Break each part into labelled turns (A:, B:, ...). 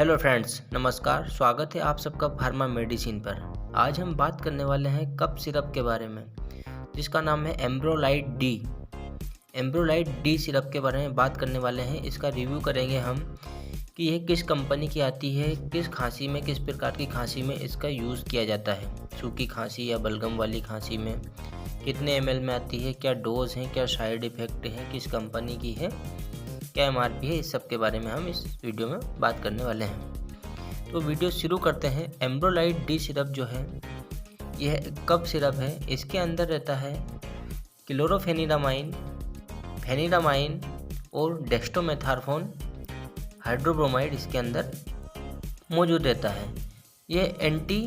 A: Hello friends, नमस्कार। स्वागत है आप सबका फार्मा मेडिसिन पर। आज हम बात करने वाले हैं कफ सिरप के बारे में, जिसका नाम है एम्ब्रोलाइट डी। एम्ब्रोलाइट डी सिरप के बारे में बात करने वाले हैं। इसका रिव्यू करेंगे हम कि यह किस कंपनी की आती है, किस खांसी में, किस प्रकार की खांसी में इसका यूज़ किया जाता है, सूखी खांसी या बलगम वाली खांसी में, कितने ml में आती है, क्या डोज है, क्या साइड इफ़ेक्ट है, किस कंपनी की है, क्या MRP है। इस सब के बारे में हम इस वीडियो में बात करने वाले हैं। तो वीडियो शुरू करते हैं। एम्ब्रोलाइट डी सिरप जो है यह कफ सिरप है। इसके अंदर रहता है क्लोरोफेनिरामाइन, फेनिरामाइन और डेक्स्ट्रोमेथार्फोन हाइड्रोब्रोमाइड इसके अंदर मौजूद रहता है। यह एंटी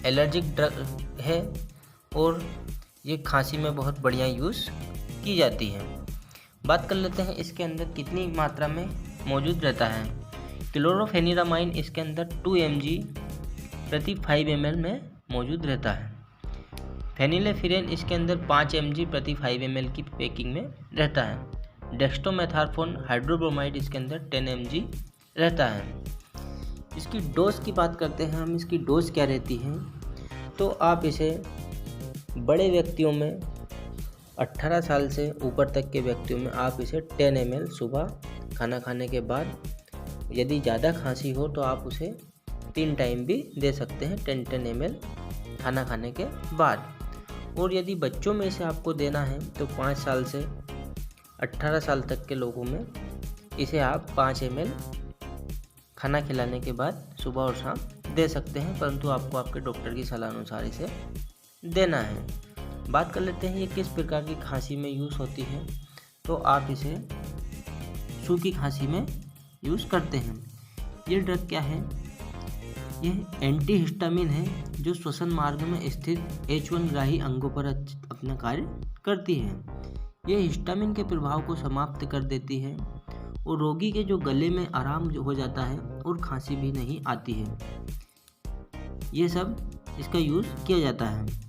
A: एलर्जिक ड्रग है और ये खांसी में बहुत बढ़िया यूज़ की जाती है। बात कर लेते हैं इसके अंदर कितनी मात्रा में मौजूद रहता है। क्लोरोफेनिरामाइन इसके अंदर 2 mg प्रति 5 ml में मौजूद रहता है। फेनिलेफिरेन इसके अंदर 5 mg प्रति 5 ml की पैकिंग में रहता है। डेक्स्ट्रोमेथार्फोन हाइड्रोब्रोमाइड इसके अंदर 10 mg रहता है। इसकी डोज की बात करते हैं हम। इसकी डोज क्या रहती है, तो आप इसे बड़े व्यक्तियों में 18 साल से ऊपर तक के व्यक्तियों में आप इसे 10 ml सुबह खाना खाने के बाद, यदि ज़्यादा खांसी हो तो आप उसे 3 टाइम भी दे सकते हैं, 10 ml खाना खाने के बाद। और यदि बच्चों में इसे आपको देना है तो 5 साल से 18 साल तक के लोगों में इसे आप 5 ml खाना खिलाने के बाद सुबह और शाम दे सकते हैं, परंतु आपको आपके डॉक्टर की सलाह अनुसार इसे देना है। बात कर लेते हैं ये किस प्रकार की खांसी में यूज़ होती है, तो आप इसे सूखी खांसी में यूज़ करते हैं। ये ड्रग क्या है, यह एंटी हिस्टामिन है जो श्वसन मार्ग में स्थित H1 ग्राही अंगों पर अपना कार्य करती है। यह हिस्टामिन के प्रभाव को समाप्त कर देती है और रोगी के जो गले में आराम हो जाता है और खांसी भी नहीं आती है। ये सब इसका यूज़ किया जाता है।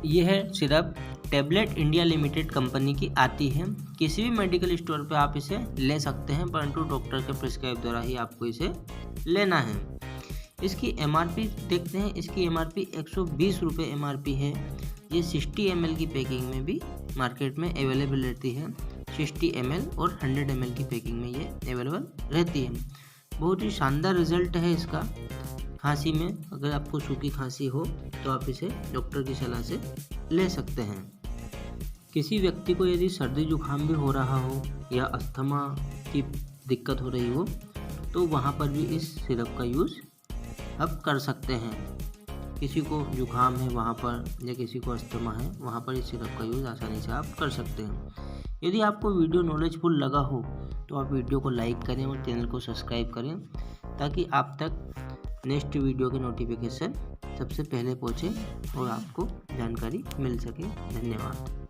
A: यह syrup tablet India limited company की आती है। किसी भी मेडिकल स्टोर पे आप इसे ले सकते हैं, परंतु डॉक्टर के प्रिस्क्राइब द्वारा ही आपको इसे लेना है। इसकी MRP देखते हैं। इसकी MRP 120 रुपये MRP है। ये 60 ml की पैकिंग में भी मार्केट में अवेलेबल रहती है। 60 ml और 100 ml की पैकिंग में ये अवेलेबल रहती है। बहुत ही शानदार रिजल्ट है इसका खांसी में। अगर आपको सूखी खांसी हो तो आप इसे डॉक्टर की सलाह से ले सकते हैं। किसी व्यक्ति को यदि सर्दी जुकाम भी हो रहा हो या अस्थमा की दिक्कत हो रही हो तो वहाँ पर भी इस सिरप का यूज़ आप कर सकते हैं। किसी को जुकाम है वहाँ पर, या किसी को अस्थमा है वहाँ पर इस सिरप का यूज़ आसानी से आप कर सकते हैं। यदि आपको वीडियो नॉलेजफुल लगा हो तो आप वीडियो को लाइक करें और चैनल को सब्सक्राइब करें, ताकि आप तक नेक्स्ट वीडियो के नोटिफिकेशन सबसे पहले पहुँचे और आपको जानकारी मिल सके। धन्यवाद।